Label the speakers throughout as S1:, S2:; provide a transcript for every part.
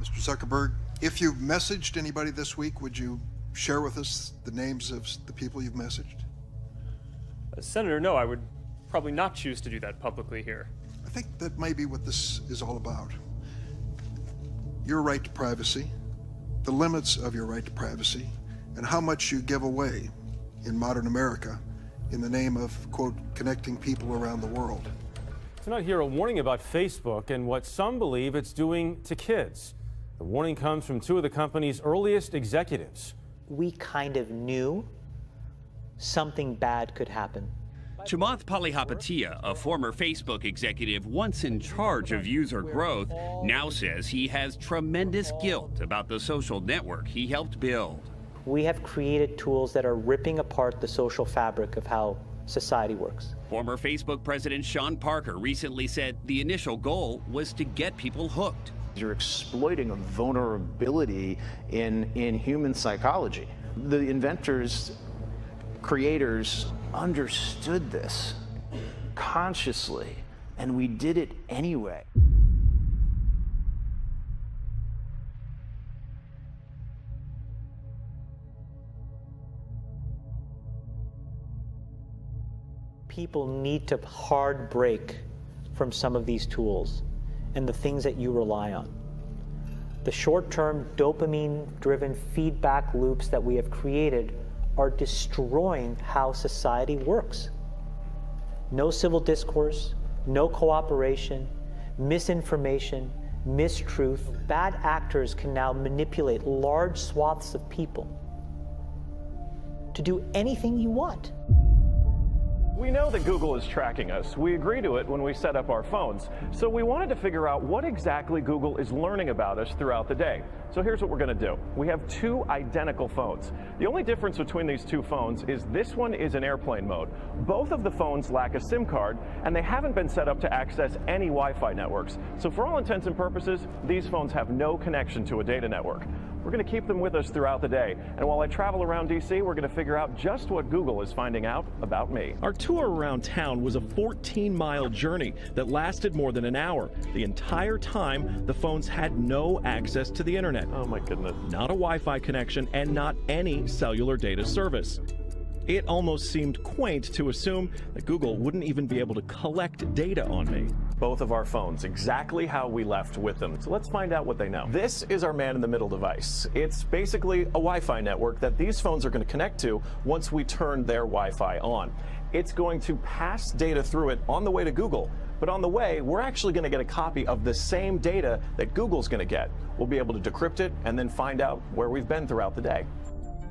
S1: Mr. Zuckerberg, if you've messaged anybody this week, would you share with us the names of the people you've messaged?
S2: Senator, no, I would probably not choose to do that publicly here.
S1: I think that may be what this is all about. Your right to privacy, the limits of your right to privacy, and how much you give away in modern America in the name of, quote, connecting people around the world.
S3: Tonight here, a warning about Facebook and what some believe it's doing to kids. The warning comes from two of the company's earliest executives.
S4: We kind of knew something bad could happen.
S5: Chamath Palihapitiya, a former Facebook executive once in charge of user growth, now says he has tremendous guilt about the social network he helped build.
S4: We have created tools that are ripping apart the social fabric of how society works.
S5: Former Facebook president Sean Parker recently said the initial goal was to get people hooked.
S6: You're exploiting a vulnerability in human psychology. The inventors, creators understood this consciously, and we did it anyway.
S4: People need to hard break from some of these tools and the things that you rely on. The short-term dopamine-driven feedback loops that we have created are destroying how society works. No civil discourse, no cooperation, misinformation, mistruth. Bad actors can now manipulate large swaths of people to do anything you want.
S7: We know that Google is tracking us. We agree to it when we set up our phones. So we wanted to figure out what exactly Google is learning about us throughout the day. So here's what we're going to do. We have two identical phones. The only difference between these two phones is this one is in airplane mode. Both of the phones lack a SIM card, and they haven't been set up to access any Wi-Fi networks. So for all intents and purposes, these phones have no connection to a data network. We're going to keep them with us throughout the day. And while I travel around DC, we're going to figure out just what Google is finding out about me.
S8: Our tour around town was a 14-mile journey that lasted more than an hour. The entire time, the phones had no access to the internet.
S7: Oh my goodness.
S8: Not a Wi-Fi connection and not any cellular data service. It almost seemed quaint to assume that Google wouldn't even be able to collect data on me.
S7: Both of our phones, exactly how we left with them. So let's find out what they know. This is our man-in-the-middle device. It's basically a Wi-Fi network that these phones are going to connect to once we turn their Wi-Fi on. It's going to pass data through it on the way to Google, but on the way, we're actually going to get a copy of the same data that Google's going to get. We'll be able to decrypt it and then find out where we've been throughout the day.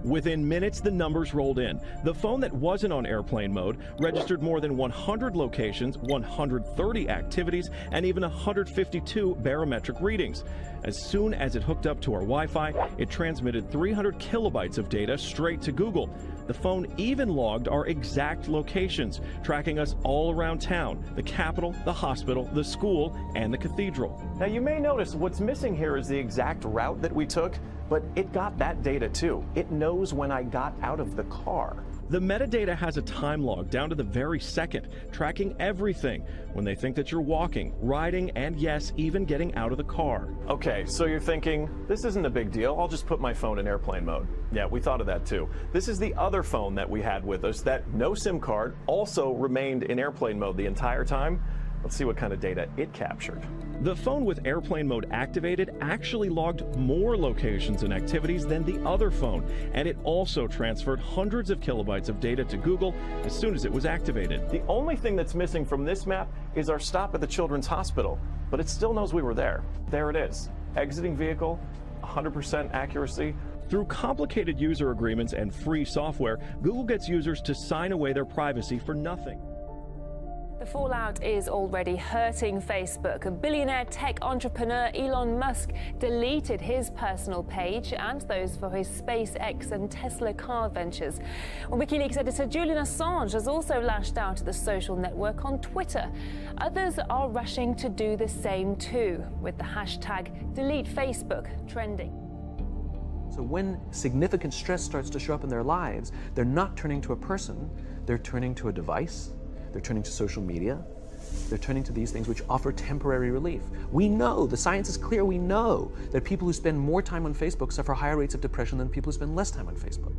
S8: Within minutes, the numbers rolled in. The phone that wasn't on airplane mode registered more than 100 locations, 130 activities, and even 152 barometric readings. As soon as it hooked up to our Wi-Fi, it transmitted 300 kilobytes of data straight to Google. The phone even logged our exact locations, tracking us all around town, the Capitol, the hospital, the school, and the cathedral.
S7: Now you may notice what's missing here is the exact route that we took, but it got that data too. It knows when I got out of the car.
S8: The metadata has a time log down to the very second, tracking everything when they think that you're walking, riding, and yes, even getting out of the car.
S7: Okay, so you're thinking, this isn't a big deal. I'll just put my phone in airplane mode. Yeah, we thought of that too. This is the other phone that we had with us that no SIM card, also remained in airplane mode the entire time. Let's see what kind of data it captured.
S8: The phone with airplane mode activated actually logged more locations and activities than the other phone, and it also transferred hundreds of kilobytes of data to Google as soon as it was activated.
S7: The only thing that's missing from this map is our stop at the Children's Hospital, but it still knows we were there. There it is. Exiting vehicle, 100% accuracy.
S8: Through complicated user agreements and free software, Google gets users to sign away their privacy for nothing.
S9: The fallout is already hurting Facebook. A billionaire tech entrepreneur Elon Musk deleted his personal page and those for his SpaceX and Tesla car ventures. Well, WikiLeaks editor Julian Assange has also lashed out at the social network on Twitter. Others are rushing to do the same too, with the hashtag #DeleteFacebook trending.
S10: So when significant stress starts to show up in their lives, they're not turning to a person, they're turning to a device. They're turning to social media, They're turning to these things which offer temporary relief. We know, the science is clear, we know that people who spend more time on Facebook suffer higher rates of depression than people who spend less time on Facebook.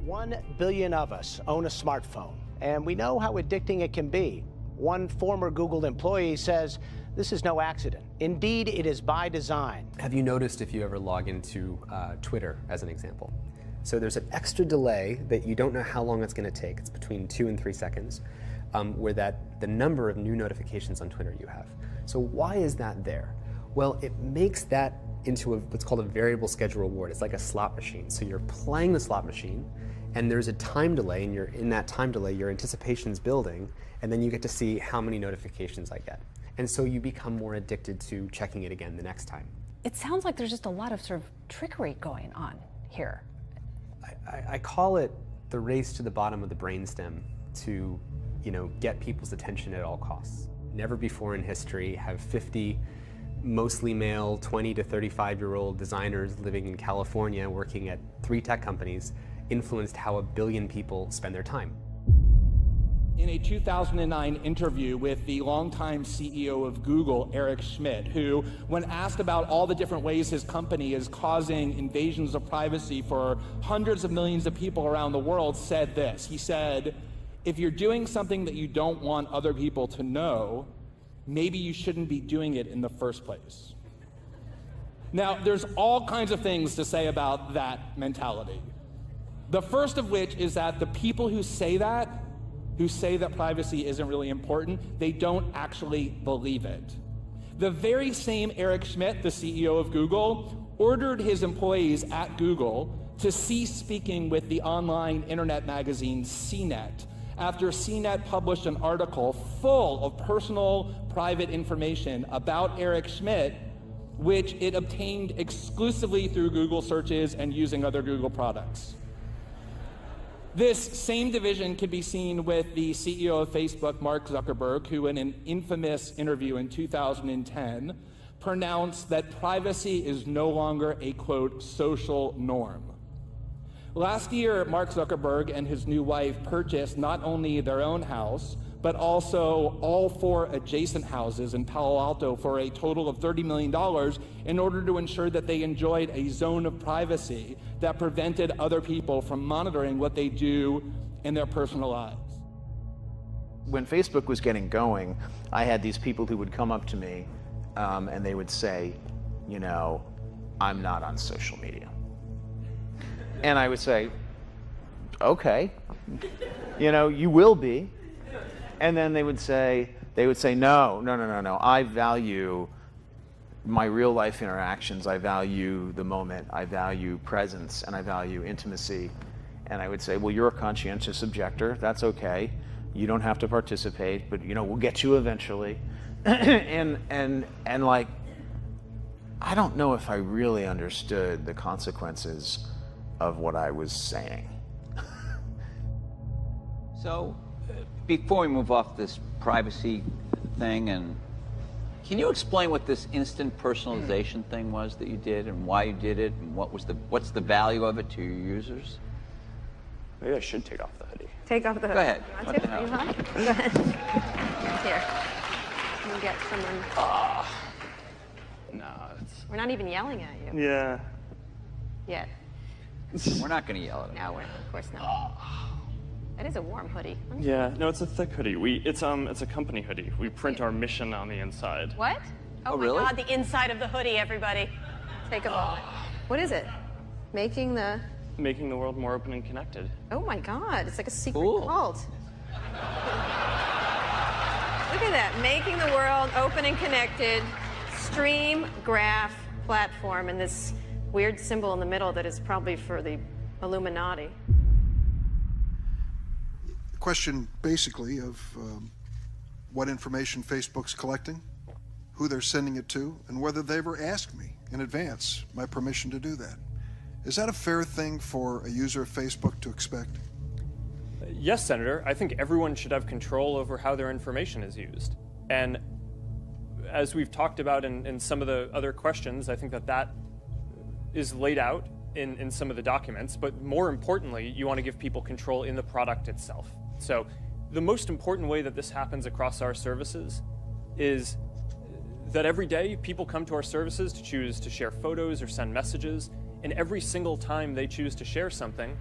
S11: 1 billion of us own a smartphone, and we know how addicting it can be. One former Google employee says this is no accident. Indeed, it is by design.
S12: Have you noticed if you ever log into Twitter, as an example? So there's an extra delay that you don't know how long it's going to take. It's between 2 and 3 seconds, where the number of new notifications on Twitter you have. So why is that there? Well, it makes that into what's called a variable schedule reward. It's like a slot machine. So you're playing the slot machine, and there's a time delay, and in that time delay, your anticipation's building, and then you get to see how many notifications I get. And so you become more addicted to checking it again the next time.
S13: It sounds like there's just a lot of sort of trickery going on here.
S12: I call it the race to the bottom of the brainstem to, get people's attention at all costs. Never before in history have 50 mostly male 20 to 35-year-old designers living in California working at 3 tech companies influenced how 1 billion people spend their time.
S14: In a 2009 interview with the longtime CEO of Google, Eric Schmidt, who, when asked about all the different ways his company is causing invasions of privacy for hundreds of millions of people around the world, said this. He said, if you're doing something that you don't want other people to know, maybe you shouldn't be doing it in the first place. Now, there's all kinds of things to say about that mentality. The first of which is that the people who say that privacy isn't really important, they don't actually believe it. The very same Eric Schmidt, the CEO of Google, ordered his employees at Google to cease speaking with the online internet magazine CNET after CNET published an article full of personal, private information about Eric Schmidt, which it obtained exclusively through Google searches and using other Google products. This same division can be seen with the CEO of Facebook, Mark Zuckerberg, who in an infamous interview in 2010 pronounced that privacy is no longer a, quote, social norm. Last year, Mark Zuckerberg and his new wife purchased not only their own house, but also all 4 adjacent houses in Palo Alto for a total of $30 million in order to ensure that they enjoyed a zone of privacy that prevented other people from monitoring what they do in their personal lives.
S6: When Facebook was getting going, I had these people who would come up to me and they would say, I'm not on social media. And I would say, okay, you will be. And then they would say, no, I value my real life interactions. I value the moment. I value presence, and I value intimacy. And I would say, well, you're a conscientious objector. That's okay. You don't have to participate, but we'll get you eventually. and like, I don't know if I really understood the consequences of what I was saying.
S15: So, before we move off this privacy thing, and can you explain what this instant personalization thing was that you did, and why you did it, and what's the value of it to your users?
S2: Maybe I should take off the hoodie.
S16: Take off the hoodie.
S15: Go ahead.
S16: You want to? You want? Go ahead. Here. Can you get someone?
S2: No, it's...
S16: We're not even yelling at you.
S2: Yeah.
S16: Yet.
S15: We're not going to yell at them.
S16: No, we're of course not. That is a warm hoodie.
S2: Yeah, no, it's a thick hoodie. It's a company hoodie. We print our mission on the inside.
S16: What? Oh my
S15: really?
S16: God, the inside of the hoodie, everybody. Take a moment. What is it? Making the
S2: world more open and connected.
S16: Oh my God, it's like a secret
S15: Cool.
S16: cult. Look at that, making the world open and connected, stream graph platform, and this weird symbol in the middle that is probably for the Illuminati.
S1: The question basically of what information Facebook's collecting, who they're sending it to, and whether they ever asked me in advance my permission to do that. Is that a fair thing for a user of Facebook to expect?
S2: Yes, Senator. I think everyone should have control over how their information is used. And as we've talked about in some of the other questions, I think that is laid out in some of the documents. But more importantly, you want to give people control in the product itself. So the most important way that this happens across our services is that every day people come to our services to choose to share photos or send messages, and every single time they choose to share something,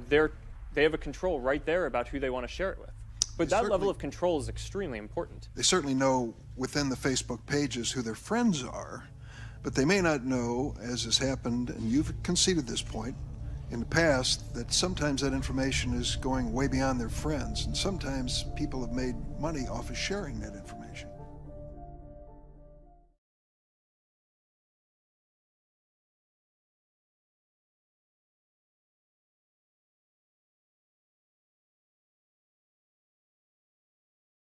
S2: they have a control right there about who they want to share it with. But that level of control is extremely important.
S1: They certainly know within the Facebook pages who their friends are, but they may not know, as has happened, and you've conceded this point in the past, that sometimes that information is going way beyond their friends, and sometimes people have made money off of sharing that information.